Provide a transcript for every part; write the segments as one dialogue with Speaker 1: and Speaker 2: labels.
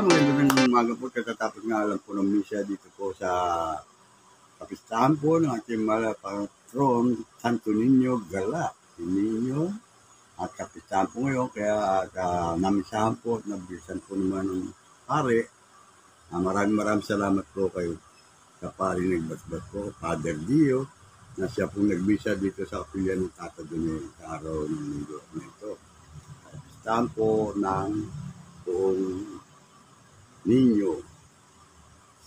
Speaker 1: magandang umaga po. Katatapos nga lang po ng misa dito po sa kapistahan po ng ating patron, Santo Niño Gala. Si Niño at kapistahan po ngayon, kaya namisahan po at nabisan po naman ng pare. Maraming salamat po kayo sa pare nagbasbas po, Father Dio, na siya po nagbisa dito sa kapilya ng Tata Dune sa araw ng linggo na ito. Kapistahan po ng buong Niño.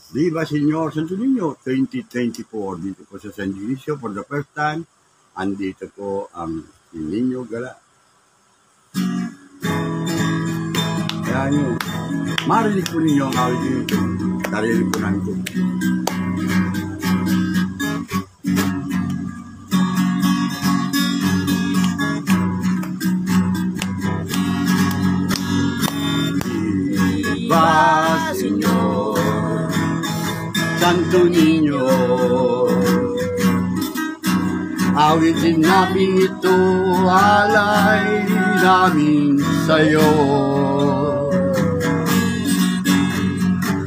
Speaker 1: Viva Señor Santo Niño 2024 dito po sa San Dionisio for the first time. Andito po ang Niño Gala. Kaya nyo, marinig po ninyo ang awit nito. Tarinig po namin po. Viva Señor Santo Niño, awitin namin ito, alay namin sa'yo.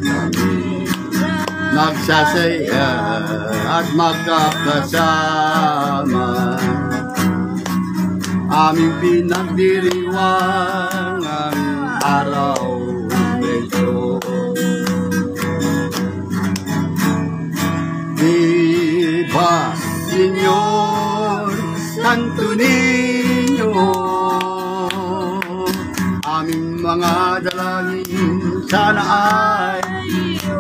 Speaker 1: Kami nagsasaya at magkakasama, aming pinagdiriwang ang araw nito. Viva Señor Santo Niño, aming mga dalangin sana ay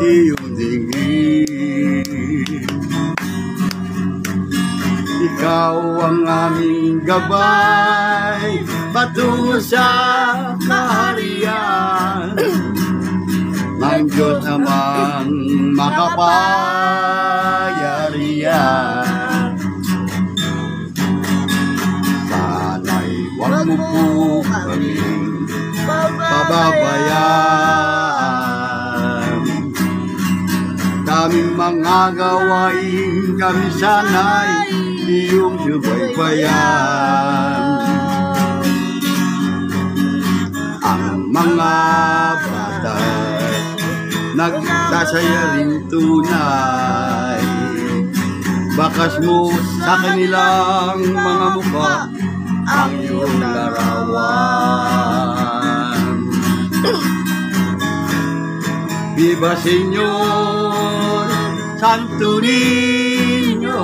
Speaker 1: iyong dinggin. Ikaw ang aming gabay patungo sa kaharian ng Diyos namang makapayarihan. Sana'y huwag mo po kaming pababayaan. Kaming mga gawain kami sana'y iyong subaybayan. Ang mga bata nagsasaya rin tunay, bakas mo sa kanilang mga mukha ang iyong larawan. Viva Señor Santo Niño,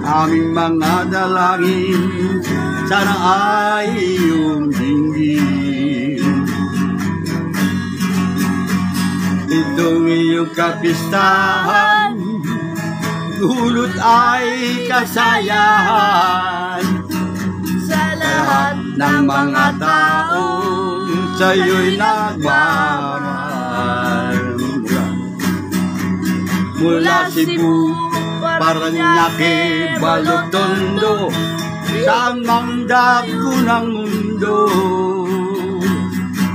Speaker 1: aming mga dalangin sana ay iyong dinggin. Itong iyong kapistahan, dulot ay kasayahan sa lahat ng mga taong sa'yo'y nagmamahal. Mula Cebu, Paranaque, Balotondo, sa mangdako ng mundo,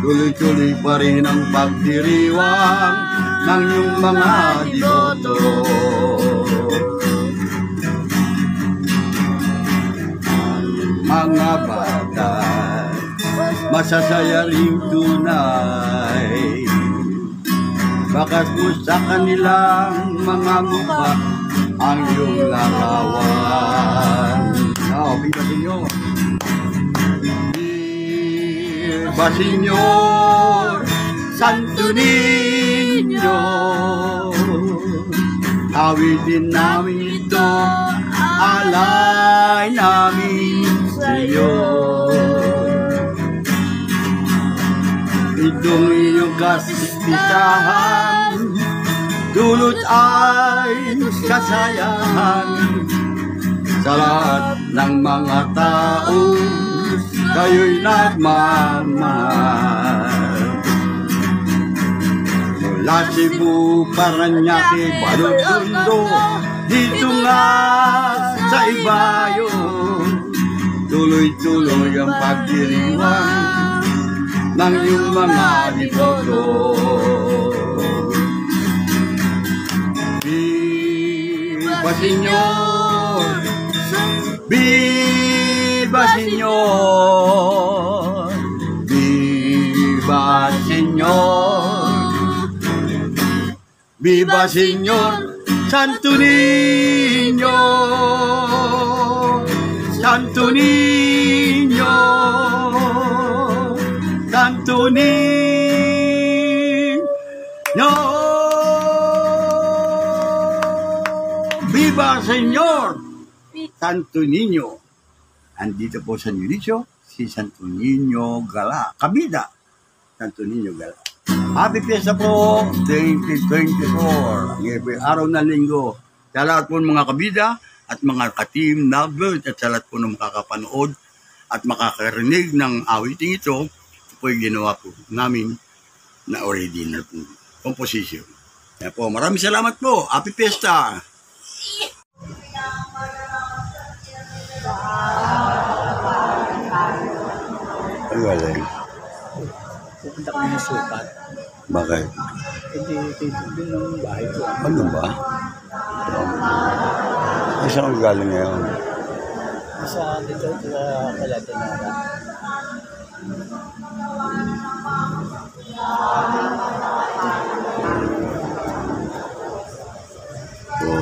Speaker 1: tuloy-tuloy pa rin ang pagdiriwang ng iyong mga deboto. Ang mga bata masasaya rin tunay, bakas mo sa kanilang mga mukha ang iyong larawan. Viva Señor. Viva Señor Santo Niño, awitin namin ito, alay namin sa'yo. Itong iyong kapistahan, dulot ay kasayahan sa lahat ng mga taong kayo'y nagmamahal. Mula Cebu, Paranaque, Balotondo, dito nga sa Ibayo, tuloy-tuloy ang pagdiriwang ng iyong mga deboto. Viva Señor, viva Señor, viva Viva Señor Santo Niño, Santo Niño, Santo Niño. Viva Señor Santo Niño. Andito po sa Nilisyo, si Santo Niño Gala. Kabida, Santo Niño Gala. Happy Fiesta po, 2024. Ang araw na linggo. Sa lahat po ng mga kabida at mga ka-team lovers at sa lahat po ng makakapanood at makakarinig ng awiting ito, ito po yung ginawa po namin na original po composition. Kaya po, maraming salamat po. Happy Fiesta! Ay, galing.
Speaker 2: Pupunta kami ng sukat.
Speaker 1: Bakit?
Speaker 2: Hindi, yun ang bahay ko.
Speaker 1: Ano ba? Ay, saan ka galing ngayon?
Speaker 2: Sa dito, sa Calatanara.
Speaker 1: Oo.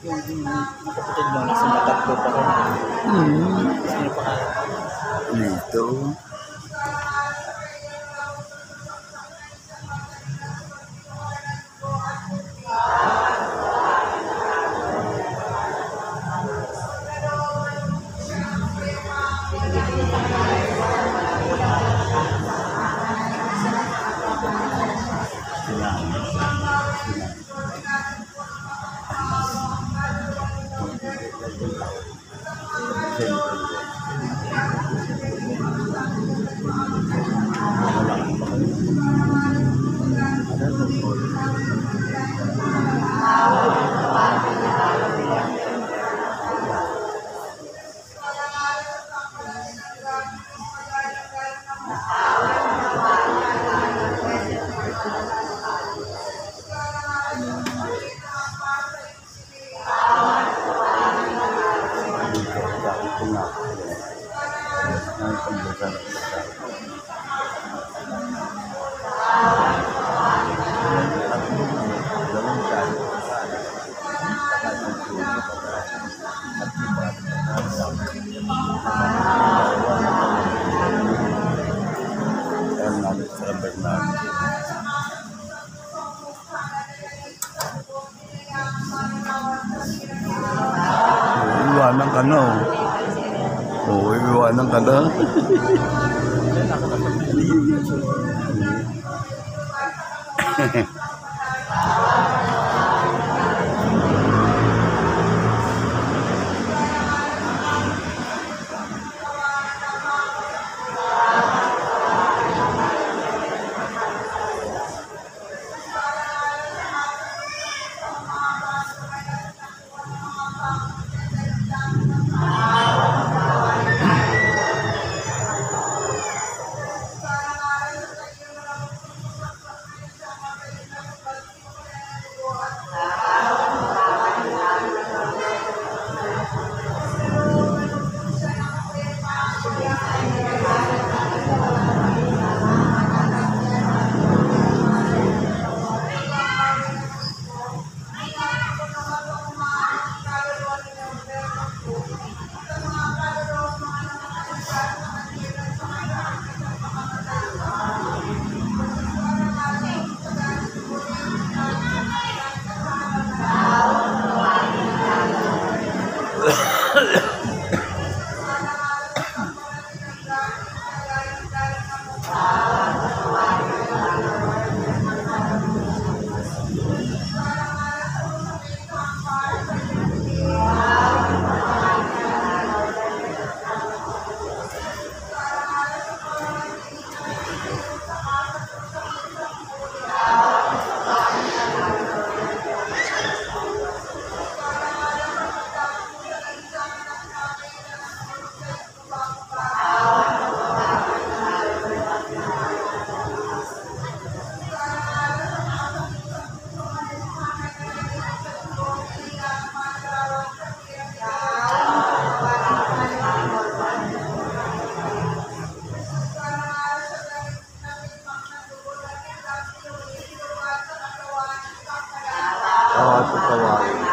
Speaker 2: Yung kapatid mo, nasa Matagpo pa rin. Sino pa kaya?
Speaker 1: Dito. Iwanan ka na. Oo, iwanan ka na. pagkawali.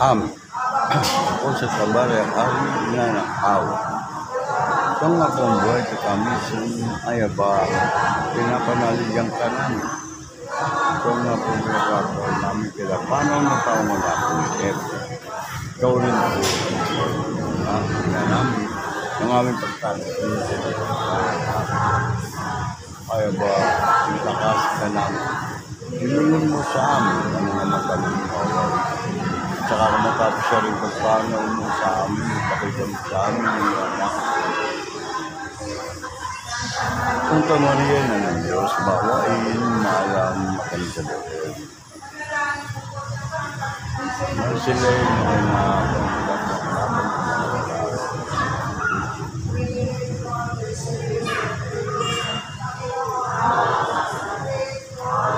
Speaker 1: Ako sa tabari ay nga ng awa. Kung akong buhay sa kami ay ba pinapanaligang ka namin. Kung akong nagagawa namin kila paano na taong wala akong chef. Ikaw rin po. Nga namin. Ang aming pagtatapos. Ay ba pinakas ka namin. Ilulun mo sa amin ang naman kami awal. Tsaka kung matapos siya rin pagpano mo sa amin, pakita mo sa amin yung anak. Kung tanoniyan na ng Diyos, bawain, maalam, makanisa doon. Sila yung mga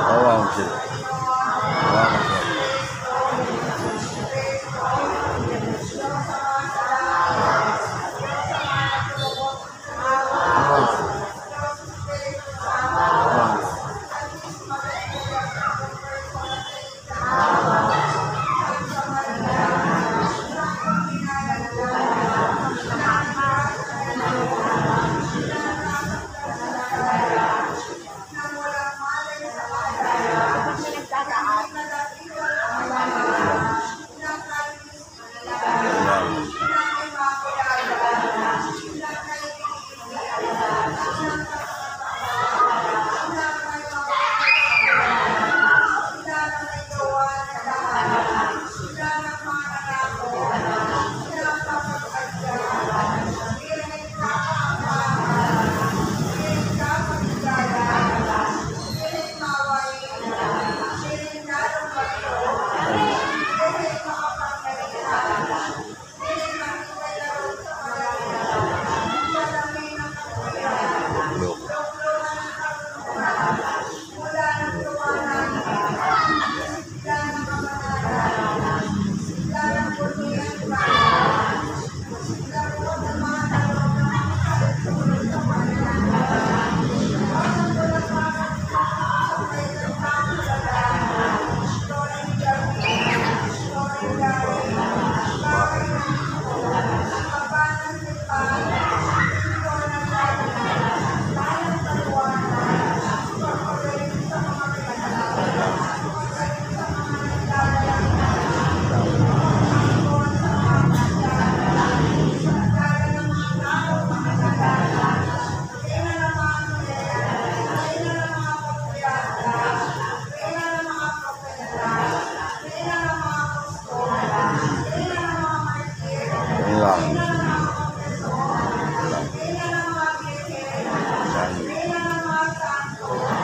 Speaker 1: awang sila. Awang sila.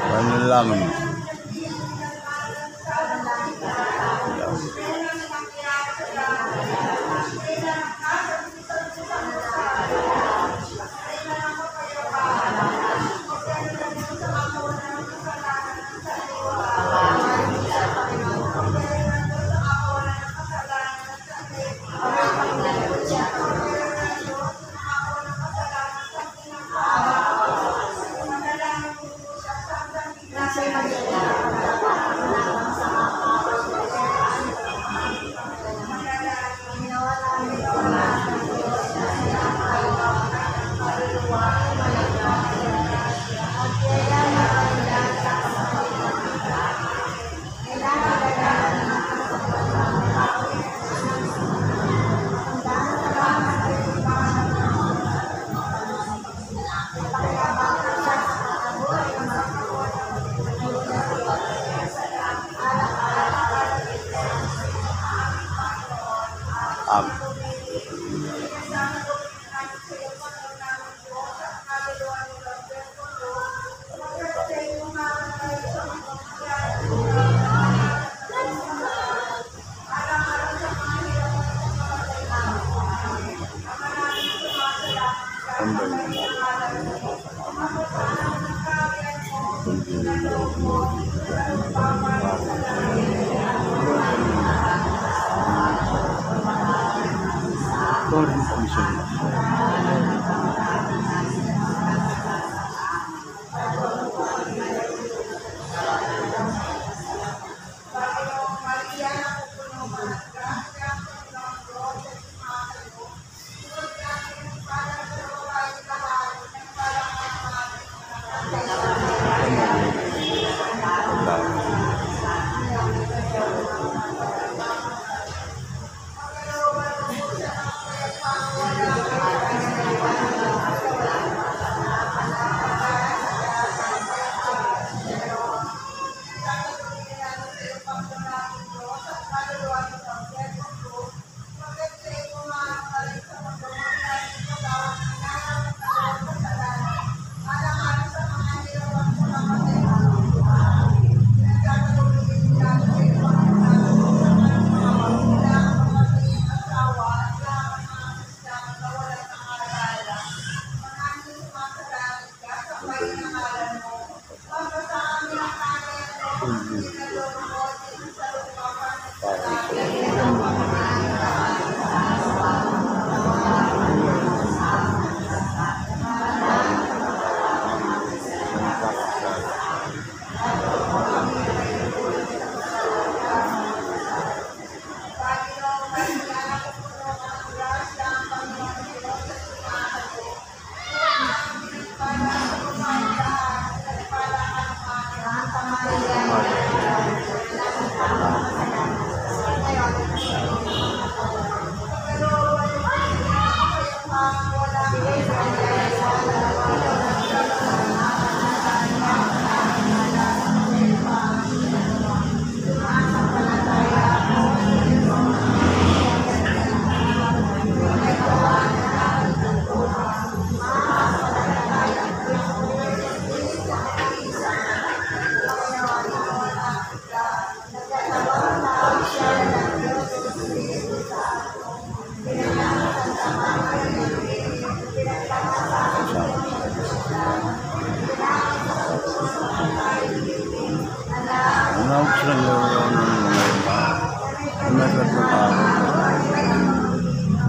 Speaker 1: Panalangin.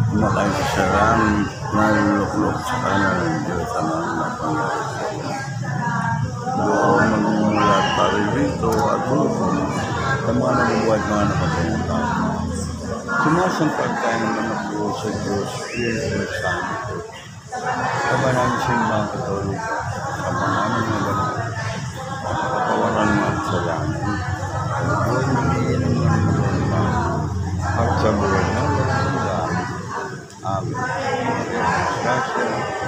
Speaker 1: Kumakain sa sarang, nalulok-lok sa kanan, Diyos ang doon magmumulat pa rin dito at doon sa mga nabubuhat mga nakatayang tao. Sumasampag tayo naman ako sa Diyos, Espiritu Santo. Kabanang simbang Katolika, kabangan ng mga katawaran ng salamin. Buhay na iinom ng mga at sa buhay ng mga amin. Gracias.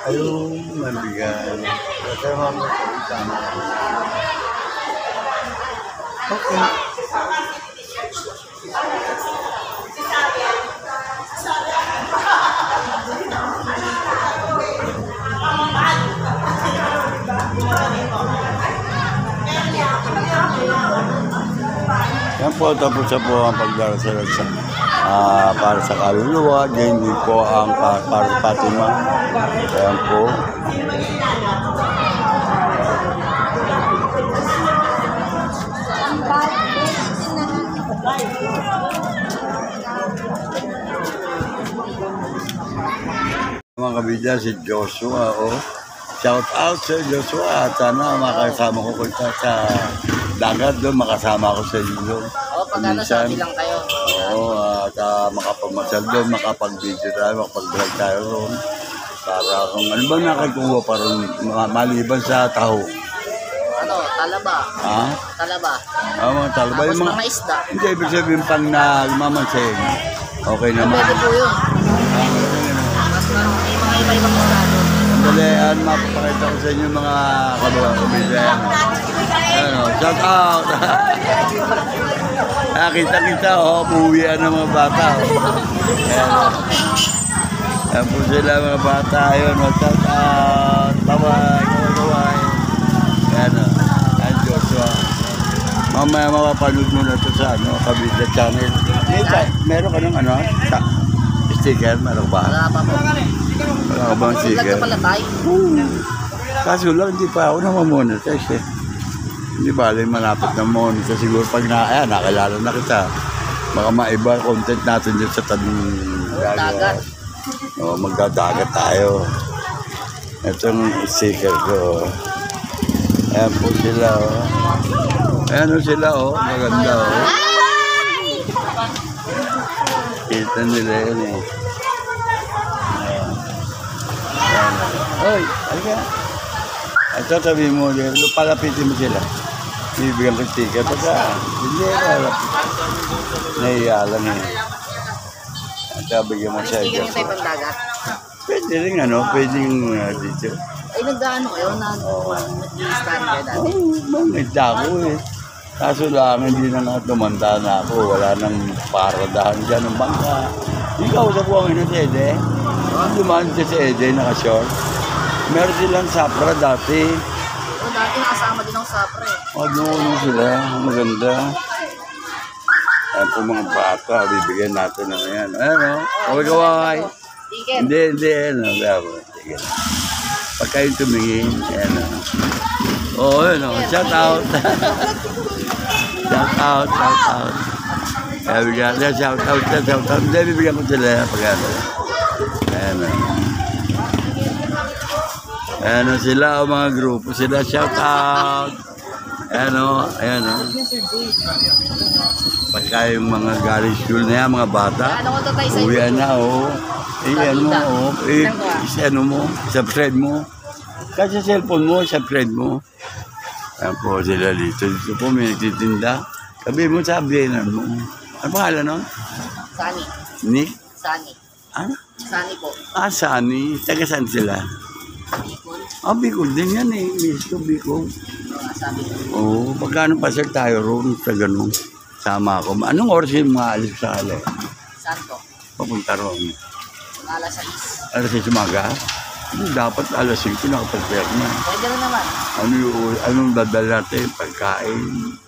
Speaker 1: Ayun, mabigan. Kasi mga sama. Okay. Yan po, tapos na po ang pagdarasal sa para sa kaluluwa, din po ang para sa Fatima. Yan po. Mga kabidya, si Joshua, shout out sa Joshua. At sana makasama ko sa dagat doon, makasama ako sa iyo.
Speaker 2: Pagkano sa lang kayo.
Speaker 1: Oo, at makapagmasal doon, makapag-video tayo, makapag-vlog tayo doon. Para kung ano ba nakikuha pa rin, maliban sa taho.
Speaker 2: Ano, talaba?
Speaker 1: Ha?
Speaker 2: Talaba.
Speaker 1: Mga talaba.
Speaker 2: Tapos
Speaker 1: Yung
Speaker 2: mga isda.
Speaker 1: Hindi, ibig sabihin pang nagmamansin. Okay naman.
Speaker 2: Pwede po yun. Mas may mga iba-ibang isda
Speaker 1: yan, mapapakita ko sa inyo mga kababayan. Ano, shout out! Kita-kita, buwian ng mga bata. Ayan, yan po sila mga bata. Ayun, shout out! Bye-bye! Ayan, ayan Joshua. Mamaya mapapanood mo na ito sa Kabida Channel. Meron ka ng sticker? Meron ba?
Speaker 2: Wala pa po.
Speaker 1: Wala ka bang sticker?
Speaker 2: Vlog ka pala tayo.
Speaker 1: Kaso lang, hindi pa ako namamonetize eh. Hindi ba, malapit na monetize. Siguro pag nakilala na kita, baka maiba content natin dyan sa tabing
Speaker 2: Dagat.
Speaker 1: O, magdadagat tayo. Ito yung sticker ko. Ayan po sila, Ayan sila, maganda, Kita nila yun, Oy, halika. Ito, sabi mo, palapitin mo sila. Bibigyan ko sticker. Pagka, hindi, nahiya lang Ito, bigyan mo siya.
Speaker 2: Sticker yung type ng dagat.
Speaker 1: Pwede rin, pwedeng dito.
Speaker 2: Ay, nagdaano kayo? Nag-i-stand kayo dati?
Speaker 1: Nagda ako Kaso lang, hindi na nga tumanda na ako. Wala nang paradahan dyan ng bangka. Ikaw sa buwangin na si Ede. Dumaan siya si Ede, naka-short. Meron silang sapra dati.
Speaker 2: Dati nakasama din ako sa pre.
Speaker 1: Ano sila, maganda. Ayan po mga bata, bibigyan natin na yan. Kaway.
Speaker 2: Ticket.
Speaker 1: Hindi. Sige. Pagka yung tumingin, shout out. Shout out. Bigyan, shout out. Hindi, bibigyan ko sila pag-ano. Ayan sila, mga grupo sila, shout out. Ayan. Pagka yung mga galing school na yan, mga bata, uwian na, subscribe mo. Kasi sa cellphone mo, subscribe mo. Ayan po sila dito. Dito po may nagtitinda. Sabi mo, sabihin mo. Ano pangalan nun?
Speaker 2: Sunny.
Speaker 1: Nick?
Speaker 2: Sunny.
Speaker 1: Ano?
Speaker 2: Sunny po.
Speaker 1: Sunny. Taga saan sila?
Speaker 2: Bicol.
Speaker 1: Bicol din yan Misto, Bicol.
Speaker 2: Sabi ko.
Speaker 1: Pagkano pa sir tayo roon sa ganun. Sama ako. Anong oras yung mga alis sa hali?
Speaker 2: Saan po?
Speaker 1: Papunta roon.
Speaker 2: Alas 6.
Speaker 1: Alas 6 umaga? Dapat alas 5 nakapag-prep na.
Speaker 2: Pwede rin naman.
Speaker 1: Anong dadala natin? Pagkain,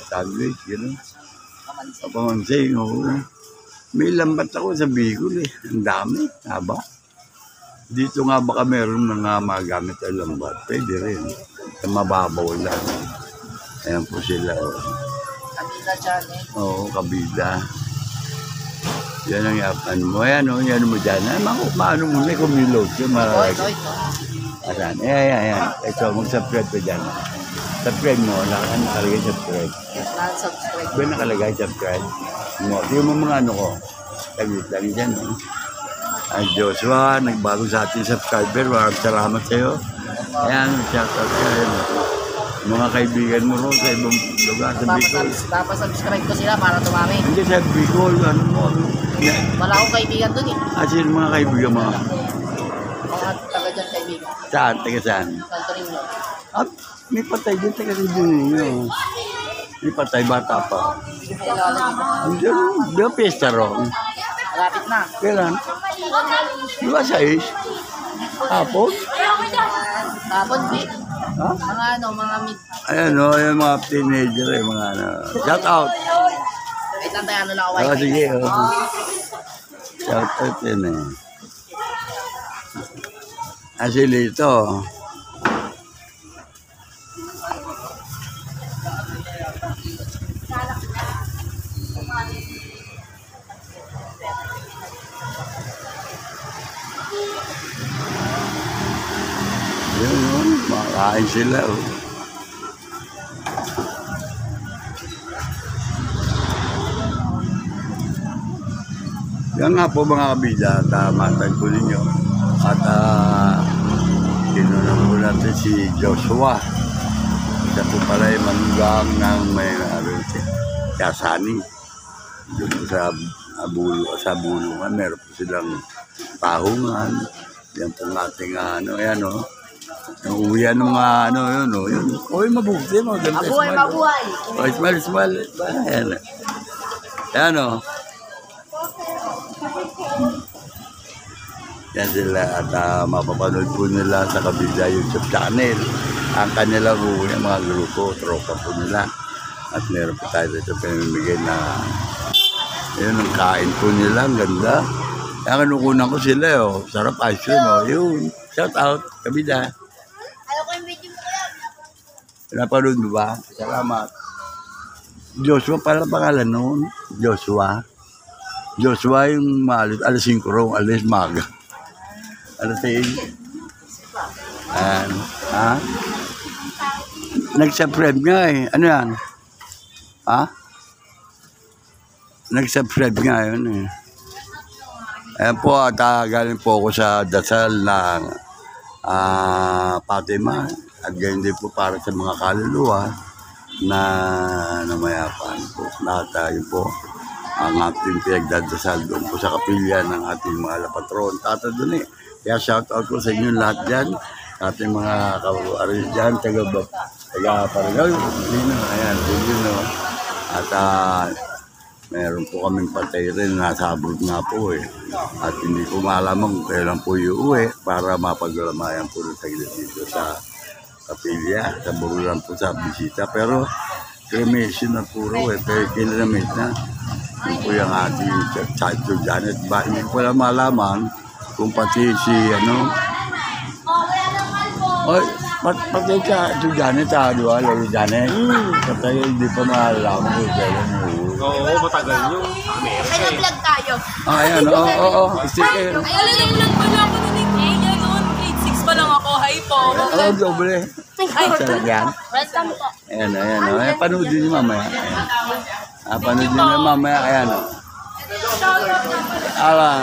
Speaker 1: sandwich, gano'n. Pamansin, May lambat ako sa Bicol Ang dami, haba. Dito nga baka meron mga magamit ang lambat. Pwede rin. Mababaw lang. Ayan po sila.
Speaker 2: Kabida Channel.
Speaker 1: Kabida. Yan ang yapan mo. Ayan mo dyan. Maano mo na kumilog.
Speaker 2: Ito.
Speaker 1: Ayan. Ito, mag-subscribe ko dyan. Subscribe mo. Nakalagay subscribe.
Speaker 2: Non-subscribe.
Speaker 1: Ba nakalagay subscribe? Tingnan mo mga ko. Taglit lang dyan. Joshua, nagbago sa ating subscriber. Maraming salamat sa iyo. Ayan, shout out ka rin. Mga kaibigan mo rin sa ibang lugar sa Bicol.
Speaker 2: Papasubscribe ko sila para tumami.
Speaker 1: Hindi sa Bicol,
Speaker 2: Wala akong kaibigan dun
Speaker 1: Sino mga kaibigan mo?
Speaker 2: Mga taga dyan kaibigan.
Speaker 1: Saan? Taga saan?
Speaker 2: Santo Niño.
Speaker 1: May patay dyan, taga ninyo. May patay, bata pa. Di ba pesta ron?
Speaker 2: Malapit na.
Speaker 1: Kailan? Di ba 6? Hapon?
Speaker 2: Hapon, di.
Speaker 1: Ha?
Speaker 2: Mga mid.
Speaker 1: Ayan yung mga teenager mga Shout out.
Speaker 2: Wait lang tayo, lang ako.
Speaker 1: Sige. Shout out yun Sila ito. Makain sila Yan nga po mga kabida, matagpo ninyo. At tinunong po natin si Joshua. Siya po pala yung manugang ng may Sunny. Doon sa bulungan, meron po silang tahungan. Yan po ng ating ayan o. Yung uwian ng mga yun o. Yun. Uy, mabuti mo.
Speaker 3: Mabuhay, mabuhay.
Speaker 1: O, smile. Ayan. Ayan o. Yan sila at mapapanood po nila sa Kabida YouTube channel ang kanilang uwi, mga grupo, tropa po nila. At meron po tayo dito pinamimigay na yun, ang kain po nila, ang ganda. Kaya kinukunan ko sila, sarap ice cream, yun. Shout out, Kabida.
Speaker 3: Ayaw ko yung video mo kaya.
Speaker 1: Pinapanood mo ba? Salamat. Joshua pala pangalan noon. Joshua yung alas 5 raw, alas maga. Alas 6. Ha? Nag-subscribe nga eh. Ano yan? Ha? Nag-subscribe nga yun eh. Ayan po at galing po ako sa dasal ng Fatima at ganyan din po para sa mga kaluluwa na namayapan po. Lahat tayo po ang ating pinagdadasal doon po sa kapilya ng ating mga lapatron. Tata doon eh. Kaya shout out ko sa inyo lahat dyan. Ating mga kawaris dyan, taga-Paragaw. Ayan, yun o. At meron po kaming patay rin na nasa abroad nga po eh. At hindi ko malaman kung kailan po iuwi para mapaglalamayan po ng taglit dito sa kapilya. Sa burulan po sa bisita. Pero cremation na puro eh. Pero kinramit na. Yun po yung ating Chacho Janet. Hindi ko pala malaman kung pati si Oy, pati si Janet, di ba? Lolo Janet. Pati hindi pa malaman kung kailan
Speaker 4: Oo, matagal nyo.
Speaker 3: May vlog tayo.
Speaker 1: ayan, oo. Sticker.
Speaker 5: Ay, alam pa lang ako nun ni Kuya noon. Grade 6 pa lang ako. Hi po.
Speaker 1: Doble. Sarap yan.
Speaker 3: Welcome po.
Speaker 1: Ayan. Ayan, panoodin niyo mamaya. Panoodin niyo mamaya. Ayan, Alang.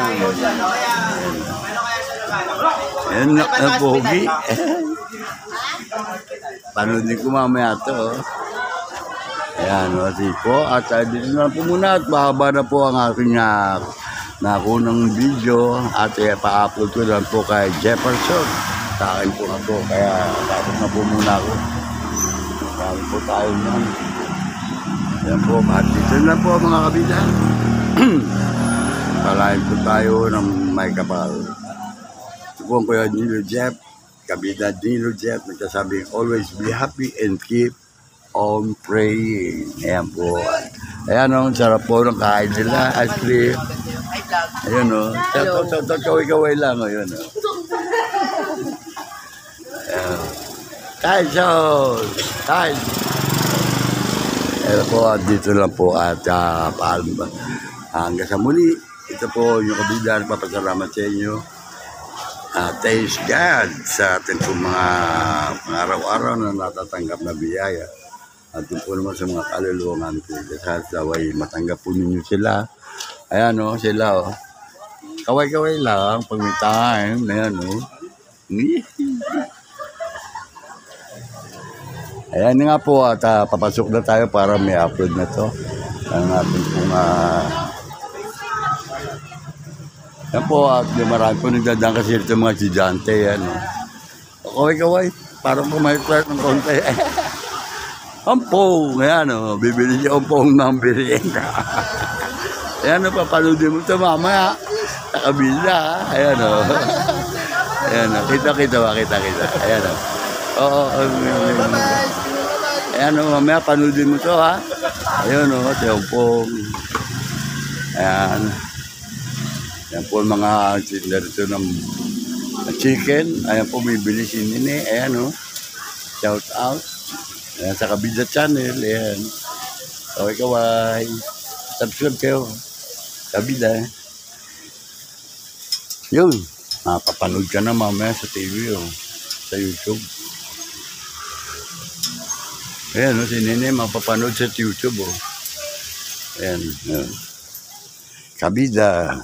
Speaker 1: Ayan, pogi. Panoodin ko mamaya ito, Ayan, po. At dito na po muna at mahaba na po ang aking nakunang video at pa-upload ko lang po kay Jefferson. Sa akin po na po. Kaya tapos na po muna ako. Marami po tayo naman. Ayan po. At dito na po mga kabila. Palain po tayo ng may kapal. Ito po ang Kuya Nilo Jeff. Kabila Nilo Jeff. Nagsasabi, always be happy and keep on praying. Ayan po. Ayan o, sarap po ng kain nila. Ice cream. Ayan o. Kaway-kaway lang o. Ayan o. Kain show! Kain! Ayan po, dito lang po at paalam ba. Hanggang sa muli. Ito po yung kabila. Nagpapasalamat sa inyo. Thanks God sa ating po mga araw-araw na natatanggap na biyaya. At yun po naman sa mga kaluluwangan ko. Sa saway, matanggap po ninyo sila. Ayan o, sila o. Kaway-kaway lang pag may time. Ayan o. Ayan nga po at papasok na tayo para may upload na to. Ang ating pong yan po at marami po nagdadang kasi ito mga estudyante. Yan o. Kaway-kaway. Parang pumayot ng konti. Ampong, ayan o, bibili niya ampong ng merienda. Ayan o, papanoodin mo ito mamaya. Sa kabila, ayan o. Ayan o, kita. Ayan o. Oo, ayan o, mamaya panoodin mo ito ha. Ayan o, ito ampong. Ayan. Ayan po mga tinda dito ng chicken. Ayan po, bibili si Nene. Ayan o, shout out. Ayan, sa Kabida channel, ayan. Kaway-kaway. Subscribe kayo. Kabida. Yun. Mapapanood ka na mamaya sa TV o. Sa YouTube. Ayan o, si Nene mapapanood sa YouTube o. Ayan. Kabida.